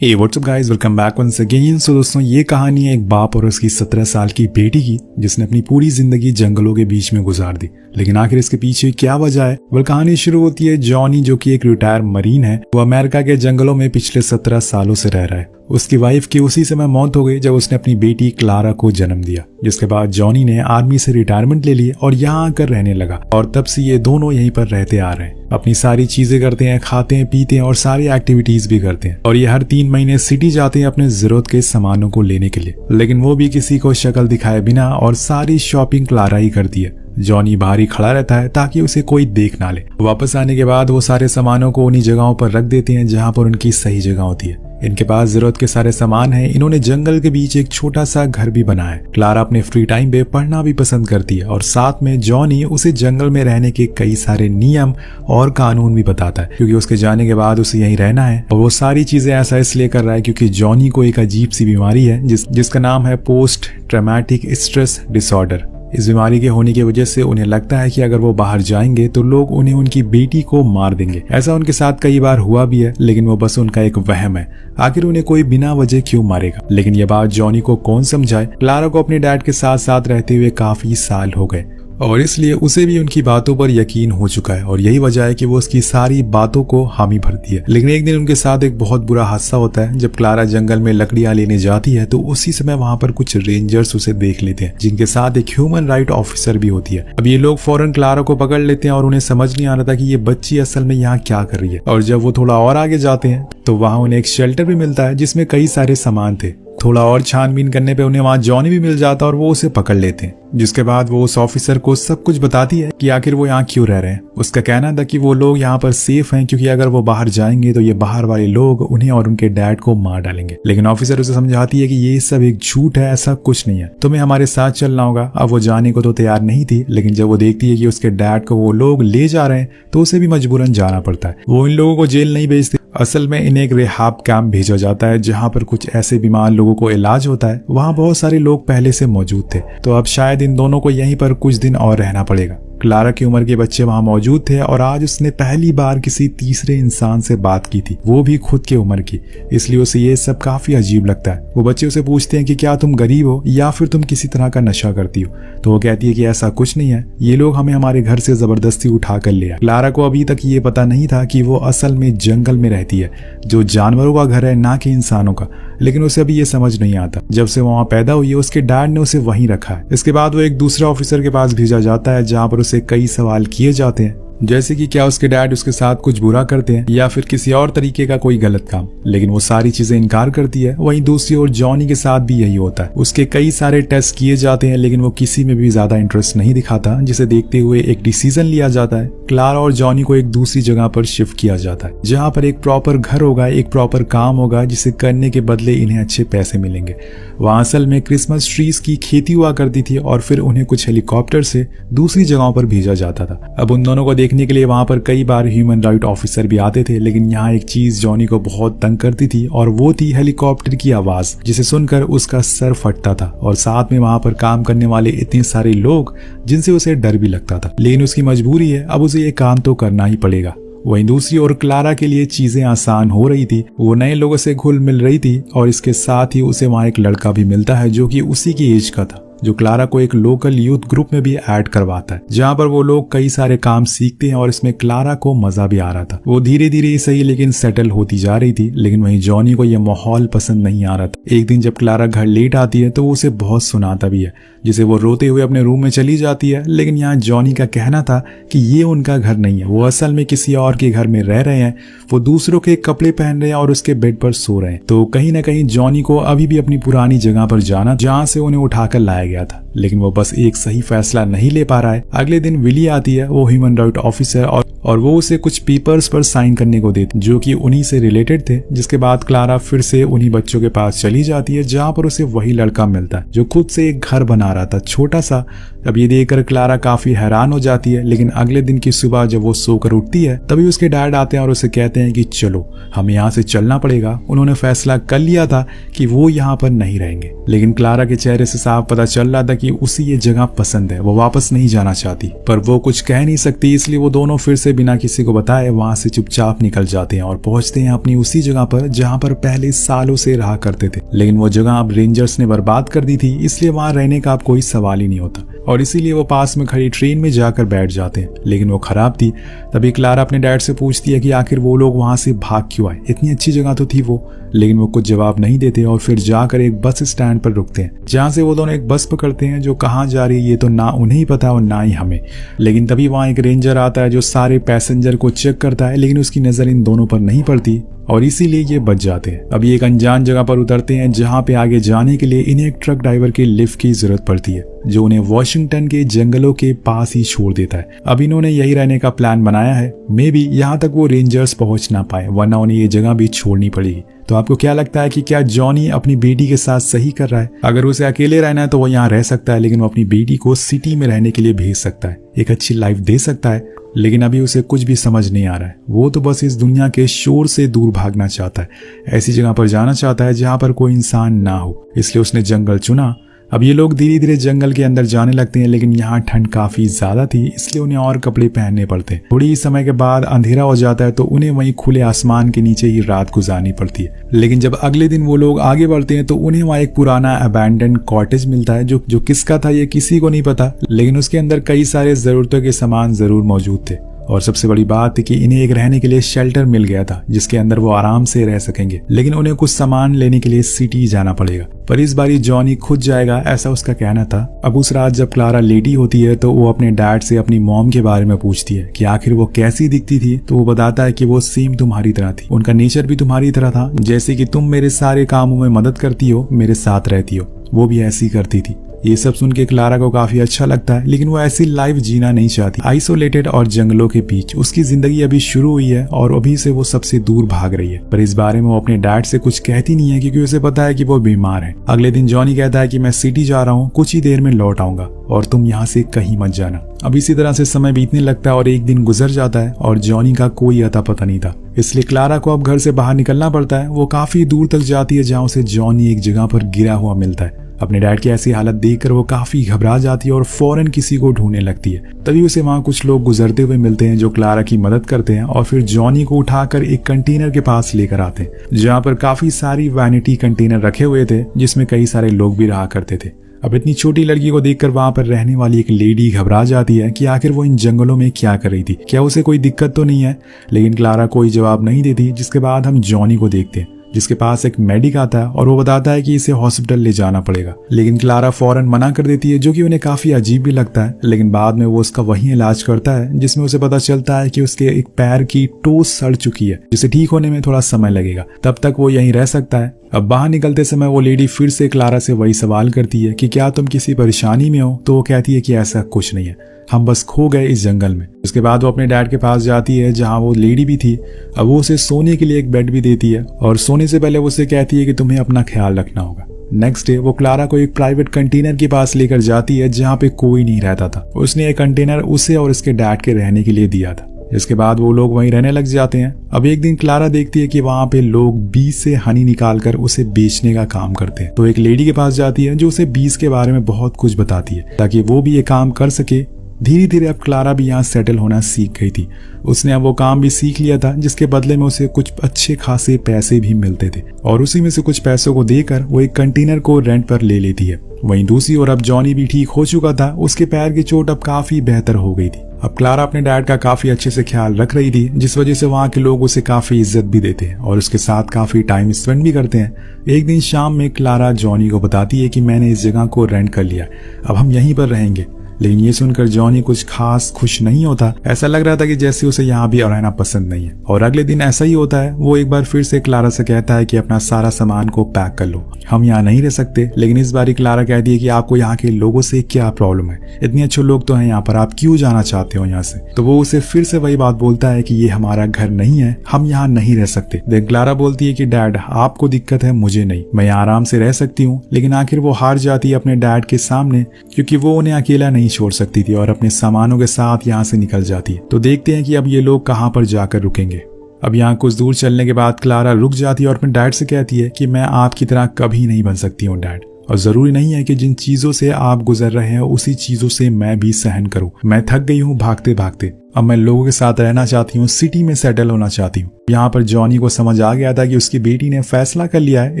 हे whatsup guys, welcome back once again. So दोस्तों, ये कहानी है एक बाप और उसकी 17 साल की बेटी की, जिसने अपनी पूरी जिंदगी जंगलों के बीच में गुजार दी। लेकिन आखिर इसके पीछे क्या वजह है? वह कहानी शुरू होती है जॉनी, जो कि एक रिटायर मरीन है। वो अमेरिका के जंगलों में पिछले 17 सालों से रह रहा है। उसकी वाइफ की उसी समय मौत हो गई जब उसने अपनी बेटी क्लारा को जन्म दिया। जिसके बाद जॉनी ने आर्मी से रिटायरमेंट ले ली और यहाँ आकर रहने लगा। और तब से ये दोनों यहीं पर रहते आ रहे हैं। अपनी सारी चीजें करते हैं, खाते हैं, पीते हैं और सारी एक्टिविटीज भी करते हैं। और ये हर 3 महीने सिटी जाते हैं अपने जरूरत के सामानों को लेने के लिए। लेकिन वो भी किसी को शक्ल दिखाए बिना और सारी शॉपिंग क्लारा ही करती है। जॉनी बाहर ही खड़ा रहता है ताकि उसे कोई देख ना ले। वापस आने के बाद वो सारे सामानों को उन्हीं जगहों पर रख देते हैं जहाँ पर उनकी सही जगह होती है। इनके पास जरूरत के सारे सामान हैं। इन्होंने जंगल के बीच एक छोटा सा घर भी बनाया है। क्लारा अपने फ्री टाइम पे पढ़ना भी पसंद करती है और साथ में जॉनी उसे जंगल में रहने के कई सारे नियम और कानून भी बताता है, क्योंकि उसके जाने के बाद उसे यहीं रहना है। और वो सारी चीजें ऐसा इसलिए कर रहा है क्योंकि जॉनी को एक अजीब सी बीमारी है जिसका नाम है पोस्ट ट्रॉमेटिक स्ट्रेस डिसऑर्डर। इस बीमारी के होने की वजह से उन्हें लगता है कि अगर वो बाहर जाएंगे तो लोग उन्हें उनकी बेटी को मार देंगे। ऐसा उनके साथ कई बार हुआ भी है, लेकिन वो बस उनका एक वहम है। आखिर उन्हें कोई बिना वजह क्यों मारेगा? लेकिन ये बात जॉनी को कौन समझाए? क्लारा को अपने डैड के साथ साथ रहते हुए काफी साल हो गए और इसलिए उसे भी उनकी बातों पर यकीन हो चुका है। और यही वजह है कि वो उसकी सारी बातों को हामी भरती है। लेकिन एक दिन उनके साथ एक बहुत बुरा हादसा होता है। जब क्लारा जंगल में लकड़ियां लेने जाती है तो उसी समय वहां पर कुछ रेंजर्स उसे देख लेते हैं, जिनके साथ एक ह्यूमन राइट ऑफिसर भी होती है। अब ये लोग फौरन क्लारा को पकड़ लेते हैं और उन्हें समझ नहीं आ रहा था कि ये बच्ची असल में यहाँ क्या कर रही है। और जब वो थोड़ा और आगे जाते हैं तो वहां उन्हें एक शेल्टर भी मिलता है जिसमें कई सारे सामान थे। थोड़ा और छानबीन करने पे उन्हें वहां जॉनी भी मिल जाता है और वो उसे पकड़ लेते हैं। जिसके बाद वो उस ऑफिसर को सब कुछ बताती है कि आखिर वो यहाँ क्यों रह रहे हैं। उसका कहना था कि वो लोग यहाँ पर सेफ हैं, क्योंकि अगर वो बाहर जाएंगे तो ये बाहर वाले लोग उन्हें और उनके डैड को मार डालेंगे। लेकिन ऑफिसर उसे समझाती है कि ये सब एक झूठ है, ऐसा कुछ नहीं है, तुम्हें हमारे साथ चलना होगा। अब वो जाने को तो तैयार नहीं थी, लेकिन जब वो देखती है कि उसके डैड को वो लोग ले जा रहे हैं तो उसे भी मजबूरन जाना पड़ता है। वो इन लोगों को जेल नहीं भेजते, असल में इन्हें एक रिहाब कैंप भेजा जाता है जहाँ पर कुछ ऐसे बीमार लोगों को इलाज होता है। वहाँ बहुत सारे लोग पहले से मौजूद थे, तो अब शायद इन दोनों को यहीं पर कुछ दिन और रहना पड़ेगा। क्लारा की उम्र के बच्चे वहां मौजूद थे और आज उसने पहली बार किसी तीसरे इंसान से बात की थी, वो भी खुद की उम्र की। इसलिए उसे ये सब काफी अजीब लगता है। वो बच्चे उसे पूछते हैं कि क्या तुम गरीब हो या फिर तुम किसी तरह का नशा करती हो? तो वो कहती है कि ऐसा कुछ नहीं है, ये लोग हमें हमारे घर से जबरदस्ती उठा कर ले आए। क्लारा को अभी तक ये पता नहीं था कि वो असल में जंगल में रहती है, जो जानवरों का घर है, ना कि इंसानों का। लेकिन उसे अभी ये समझ नहीं आता। जब से वहां पैदा हुई है उसके डैड ने उसे वहीं रखा है। इसके बाद वो एक दूसरे ऑफिसर के पास भेजा जाता है जहां पर उसे कई सवाल किए जाते हैं, जैसे कि क्या उसके डैड उसके साथ कुछ बुरा करते हैं या फिर किसी और तरीके का कोई गलत काम। लेकिन वो सारी चीजें इनकार करती है। वहीं दूसरी ओर जॉनी के साथ भी यही होता है। उसके कई सारे टेस्ट किए जाते हैं, लेकिन वो किसी में भी ज्यादा इंटरेस्ट नहीं दिखाता, जिसे देखते हुए एक डिसीजन लिया जाता है। क्लारा और जॉनी को एक दूसरी जगह पर शिफ्ट किया जाता है, जहाँ पर एक प्रॉपर घर होगा, एक प्रॉपर काम होगा, जिसे करने के बदले इन्हें अच्छे पैसे मिलेंगे। वहाँ असल में क्रिसमस ट्रीज की खेती हुआ करती थी और फिर उन्हें कुछ हेलीकॉप्टर से दूसरी जगहों पर भेजा जाता था। अब उन दोनों को देखने के लिए वहां पर कई बार ह्यूमन राइट ऑफिसर भी आते थे, लेकिन यहाँ एक चीज जॉनी को बहुत तंग करती थी और वो थी हेलीकॉप्टर की आवाज, जिसे सुनकर उसका सर फटता था। और साथ में वहां पर काम करने वाले इतने सारे लोग जिनसे उसे डर भी लगता था। लेकिन उसकी मजबूरी है, अब उसे ये काम तो करना ही पड़ेगा। वहीं दूसरी ओर क्लारा के लिए चीजें आसान हो रही थी। वो नए लोगों से घुल मिल रही थी और इसके साथ ही उसे वहां एक लड़का भी मिलता है जो कि उसी की एज का था, जो क्लारा को एक लोकल यूथ ग्रुप में भी ऐड करवाता है, जहाँ पर वो लोग कई सारे काम सीखते हैं। और इसमें क्लारा को मजा भी आ रहा था। वो धीरे धीरे ही सही लेकिन सेटल होती जा रही थी। लेकिन वहीं जॉनी को यह माहौल पसंद नहीं आ रहा था। एक दिन जब क्लारा घर लेट आती है तो वो उसे बहुत सुनाता भी है, जिसे वो रोते हुए अपने रूम में चली जाती है। लेकिन यहाँ जॉनी का कहना था कि ये उनका घर नहीं है, वो असल में किसी और के घर में रह रहे हैं। वो दूसरों के कपड़े पहन रहे हैं और उसके बेड पर सो रहे हैं। तो कहीं ना कहीं जॉनी को अभी भी अपनी पुरानी जगह पर जाना, जहाँ से उन्हें उठाकर लाया गया था। लेकिन वो बस एक सही फैसला नहीं ले पा रहा है। अगले दिन विली आती है, वो ह्यूमन राइट ऑफिसर, और वो उसे कुछ पेपर्स पर साइन करने को देती, जो कि उन्हीं से रिलेटेड थे। जिसके बाद क्लारा फिर से उन्हीं बच्चों के पास चली जाती है, जहाँ पर उसे वही लड़का मिलता है जो खुद से एक घर बना रहा था, छोटा सा। अब ये देखकर क्लारा काफी हैरान हो जाती है। लेकिन अगले दिन की सुबह जब वो सोकर उठती है तभी उसके डैड आते हैं और उसे कहते हैं कि चलो, हमें यहाँ से चलना पड़ेगा। उन्होंने फैसला कर लिया था कि वो यहाँ पर नहीं रहेंगे। लेकिन क्लारा के चेहरे से साफ पता चल रहा था कि उसे ये जगह पसंद है, वो वापस नहीं जाना चाहती, पर वो कुछ कह नहीं सकती, इसलिए वो दोनों फिर से बिना किसी को बताए वहां से चुपचाप निकल जाते हैं और पहुंचते हैं अपनी उसी जगह पर जहां पर पहले सालों से रहा करते थे। लेकिन वो जगह अब रेंजर्स ने बर्बाद कर दी थी, इसलिए वहां रहने का अब कोई सवाल ही नहीं होता और इसीलिए वो पास में खड़ी ट्रेन में जाकर बैठ जाते हैं। लेकिन वो खराब थी। तभी क्लारा अपने डैड से पूछती है कि आखिर वो लोग वहां से भाग क्यों आए, इतनी अच्छी जगह तो थी वो। लेकिन वो कुछ जवाब नहीं देते और फिर जाकर एक बस स्टैंड पर रुकते हैं, जहां से वो दोनों एक बस पकड़ते हैं जो कहाँ जा रही है ये तो ना उन्हें ही पता और ना ही हमें। लेकिन तभी वहां एक रेंजर आता है जो सारे पैसेंजर को चेक करता है, लेकिन उसकी नजर इन दोनों पर नहीं पड़ती और इसीलिए ये बच जाते हैं। अभी एक अनजान जगह पर उतरते हैं जहां पे आगे जाने के लिए इन्हें एक ट्रक ड्राइवर की लिफ्ट की जरूरत पड़ती है, जो उन्हें वॉशिंगटन के जंगलों के पास ही छोड़ देता है। अब इन्होंने यही रहने का प्लान बनाया है, मे बी यहाँ तक वो रेंजर्स पहुंच ना पाए, वरना उन्हें ये जगह भी छोड़नी पड़ेगी। तो आपको क्या लगता है कि क्या जॉनी अपनी बेटी के साथ सही कर रहा है? अगर उसे अकेले रहना है तो वो यहाँ रह सकता है, लेकिन वो अपनी बेटी को सिटी में रहने के लिए भेज सकता है, एक अच्छी लाइफ दे सकता है। लेकिन अभी उसे कुछ भी समझ नहीं आ रहा है, वो तो बस इस दुनिया के शोर से दूर भागना चाहता है, ऐसी जगह पर जाना चाहता है जहां पर कोई इंसान ना हो, इसलिए उसने जंगल चुना। अब ये लोग धीरे धीरे जंगल के अंदर जाने लगते हैं, लेकिन यहाँ ठंड काफी ज्यादा थी, इसलिए उन्हें और कपड़े पहनने पड़ते हैं। थोड़ी ही समय के बाद अंधेरा हो जाता है तो उन्हें वहीं खुले आसमान के नीचे ही रात गुजारनी पड़ती है। लेकिन जब अगले दिन वो लोग आगे बढ़ते हैं तो उन्हें वहाँ एक पुराना अबैंडन्ड कॉटेज मिलता है, जो किसका था ये किसी को नहीं पता, लेकिन उसके अंदर कई सारे जरूरतों के सामान जरूर मौजूद थे। और सबसे बड़ी बात थी कि इन्हें एक रहने के लिए शेल्टर मिल गया था जिसके अंदर वो आराम से रह सकेंगे, लेकिन उन्हें कुछ सामान लेने के लिए सिटी जाना पड़ेगा। पर इस बारी जॉनी खुद जाएगा, ऐसा उसका कहना था। अब उस रात जब क्लारा लेटी होती है तो वो अपने डैड से अपनी मॉम के बारे में पूछती है कि आखिर वो कैसी दिखती थी, तो वो बताता है कि वो सेम तुम्हारी तरह थी, उनका नेचर भी तुम्हारी तरह था, जैसे कि तुम मेरे सारे कामों में मदद करती हो, मेरे साथ रहती हो, वो भी ऐसी करती थी। ये सब सुन के क्लारा को काफी अच्छा लगता है, लेकिन वो ऐसी लाइफ जीना नहीं चाहती, आइसोलेटेड और जंगलों के बीच। उसकी जिंदगी अभी शुरू हुई है और अभी से वो सबसे दूर भाग रही है, पर इस बारे में वो अपने डैड से कुछ कहती नहीं है क्योंकि उसे पता है कि वो बीमार है। अगले दिन जॉनी कहता है कि मैं सिटी जा रहा हूँ, कुछ ही देर में लौट आऊंगा और तुम यहाँ से कहीं मत जाना। अब इसी तरह से समय बीतने लगता है और एक दिन गुजर जाता है और जॉनी का कोई अता पता नहीं था, इसलिए क्लारा को अब घर से बाहर निकलना पड़ता है। वो काफी दूर तक जाती है जहाँ उसे जॉनी एक जगह पर गिरा हुआ मिलता है। अपने डैड की ऐसी हालत देखकर वो काफी घबरा जाती है और फौरन किसी को ढूंढने लगती है। तभी उसे वहां कुछ लोग गुजरते हुए मिलते हैं जो क्लारा की मदद करते हैं और फिर जॉनी को उठाकर एक कंटेनर के पास लेकर आते हैं, जहां पर काफी सारी वैनिटी कंटेनर रखे हुए थे जिसमें कई सारे लोग भी रहा करते थे। अब इतनी छोटी लड़की को देखकर वहां पर रहने वाली एक लेडी घबरा जाती है कि आखिर वो इन जंगलों में क्या कर रही थी, क्या उसे कोई दिक्कत तो नहीं है। लेकिन क्लारा कोई जवाब नहीं देती, जिसके बाद हम जॉनी को देखते हैं जिसके पास एक मेडिक आता है और वो बताता है कि इसे हॉस्पिटल ले जाना पड़ेगा। लेकिन क्लारा फौरन मना कर देती है, जो कि उन्हें काफी अजीब भी लगता है। लेकिन बाद में वो उसका वही इलाज करता है जिसमें उसे पता चलता है कि उसके एक पैर की टो सड़ चुकी है, जिसे ठीक होने में थोड़ा समय लगेगा, तब तक वो यहीं रह सकता है। अब बाहर निकलते समय वो लेडी फिर से क्लारा से वही सवाल करती है कि क्या तुम किसी परेशानी में हो, तो वो कहती है कि ऐसा कुछ नहीं है, हम बस खो गए इस जंगल में। उसके बाद वो अपने डैड के पास जाती है जहां वो लेडी भी थी। अब वो उसे सोने के लिए एक बेड भी देती है और सोने से पहले वो उसे कहती है कि तुम्हें अपना ख्याल रखना होगा। नेक्स्ट डे वो क्लारा को एक प्राइवेट कंटेनर के पास लेकर जाती है जहां पे कोई नहीं रहता था। उसने एक कंटेनर उसे और उसके डैड के रहने के लिए दिया था। इसके बाद वो लोग वहीं रहने लग जाते हैं। अब एक दिन क्लारा देखती है कि वहां पे लोग बीज से हनी निकालकर उसे बेचने का काम करते हैं, तो एक लेडी के पास जाती है जो उसे बीज के बारे में बहुत कुछ बताती है ताकि वो भी ये काम कर सके। धीरे धीरे अब क्लारा भी यहाँ सेटल होना सीख गई थी। उसने अब वो काम भी सीख लिया था जिसके बदले में उसे कुछ अच्छे खासे पैसे भी मिलते थे और उसी में से कुछ पैसों को देकर वो एक कंटेनर को रेंट पर ले लेती है। वहीं दूसरी ओर अब जॉनी भी ठीक हो चुका था, उसके पैर की चोट अब काफी बेहतर हो गई थी। अब क्लारा अपने डैड का काफी अच्छे से ख्याल रख रही थी, जिस वजह से वहाँ के लोग उसे काफी इज्जत भी देते हैं और उसके साथ काफी टाइम स्पेंड भी करते हैं। एक दिन शाम में क्लारा जॉनी को बताती है कि मैंने इस जगह को रेंट कर लिया, अब हम यहीं पर रहेंगे। लेकिन ये सुनकर जॉनी कुछ खास खुश नहीं होता। ऐसा लग रहा था कि जैसे उसे यहाँ भी रहना पसंद नहीं है। और अगले दिन ऐसा ही होता है। वो एक बार फिर से क्लारा से कहता है कि अपना सारा सामान को पैक कर लो, हम यहाँ नहीं रह सकते। लेकिन इस बारी क्लारा कहती है कि आपको यहाँ के लोगों से क्या प्रॉब्लम है, इतने अच्छे लोग तो हैं यहाँ पर, आप क्यों जाना चाहते हो यहाँ से। तो वो उसे फिर से वही बात बोलता है कि ये हमारा घर नहीं है, हम यहाँ नहीं रह सकते। देन क्लारा बोलती है कि डैड आपको दिक्कत है, मुझे नहीं, मैं यहाँ आराम से रह सकती हूँ। लेकिन आखिर वो हार जाती है अपने डैड के सामने, क्योंकि वो उन्हें अकेला नहीं छोड़ सकती थी और अपने सामानों के साथ यहाँ से निकल जाती है। तो देखते हैं कि अब ये लोग कहाँ पर जाकर रुकेंगे। अब यहाँ कुछ दूर चलने के बाद क्लारा रुक जाती है और अपने डैड से कहती है कि मैं आपकी तरह कभी नहीं बन सकती हूँ डैड, और जरूरी नहीं है कि जिन चीजों से आप गुजर रहे हैं उसी चीजों से मैं भी सहन करूं। मैं थक गई हूं भागते भागते, अब मैं लोगों के साथ रहना चाहती हूँ, सिटी में सेटल होना चाहती हूँ। यहाँ पर जॉनी को समझ आ गया था कि उसकी बेटी ने फैसला कर लिया है,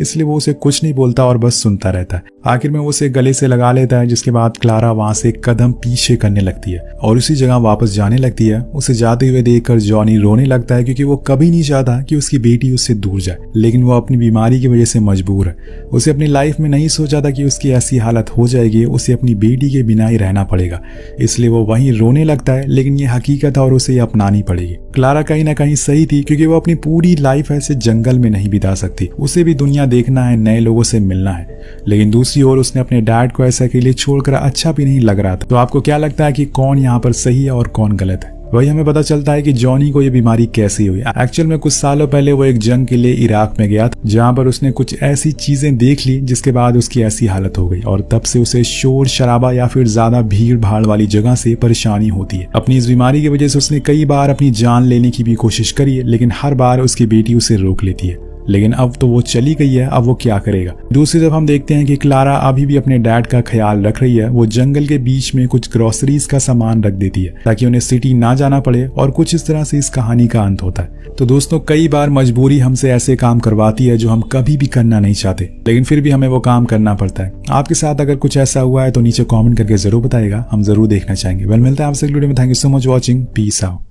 इसलिए वो उसे कुछ नहीं बोलता और बस सुनता रहता है। आखिर में वो उसे गले से लगा लेता है, जिसके बाद क्लारा वहां से एक कदम पीछे करने लगती है और उसी जगह वापस जाने लगती है। उसे जाते हुए देखकर जॉनी रोने लगता है, क्योंकि वो कभी नहीं चाहता कि उसकी बेटी उससे दूर जाए, लेकिन वो अपनी बीमारी की वजह से मजबूर है। उसे अपनी लाइफ में नहीं सोचा था कि उसकी ऐसी हालत हो जाएगी, उसे अपनी बेटी के बिना ही रहना पड़ेगा, इसलिए वो वहीं रोने लगता है। लेकिन ये हकीकत और उसे अपनानी पड़ेगी। क्लारा कहीं ना कहीं सही थी, क्योंकि वो अपनी पूरी लाइफ ऐसे जंगल में नहीं बिता सकती। उसे भी दुनिया देखना है, नए लोगों से मिलना है। लेकिन दूसरी ओर उसने अपने डैड को ऐसा अकेले छोड़कर अच्छा भी नहीं लग रहा था। तो आपको क्या लगता है कि कौन यहाँ पर सही है और कौन गलत है? वही हमें पता चलता है कि जॉनी को ये बीमारी कैसे हुई। एक्चुअल में कुछ सालों पहले वो एक जंग के लिए इराक में गया था, जहाँ पर उसने कुछ ऐसी चीजें देख ली जिसके बाद उसकी ऐसी हालत हो गई, और तब से उसे शोर शराबा या फिर ज्यादा भीड़ भाड़ वाली जगह से परेशानी होती है। अपनी इस बीमारी की वजह से उसने कई बार अपनी जान लेने की भी कोशिश करी है, लेकिन हर बार उसकी बेटी उसे रोक लेती है। लेकिन अब तो वो चली गई है, अब वो क्या करेगा? दूसरी तरफ हम देखते हैं कि क्लारा अभी भी अपने डैड का ख्याल रख रही है। वो जंगल के बीच में कुछ ग्रोसरीज का सामान रख देती है ताकि उन्हें सिटी ना जाना पड़े, और कुछ इस तरह से इस कहानी का अंत होता है। तो दोस्तों, कई बार मजबूरी हमसे ऐसे काम करवाती है जो हम कभी भी करना नहीं चाहते, लेकिन फिर भी हमें वो काम करना पड़ता है। आपके साथ अगर कुछ ऐसा हुआ है तो नीचे कॉमेंट करके जरूर बताइएगा, हम जरूर देखना चाहेंगे। वेल, मिलता है आपसे अगली वीडियो में। Thank you so much watching. Peace out.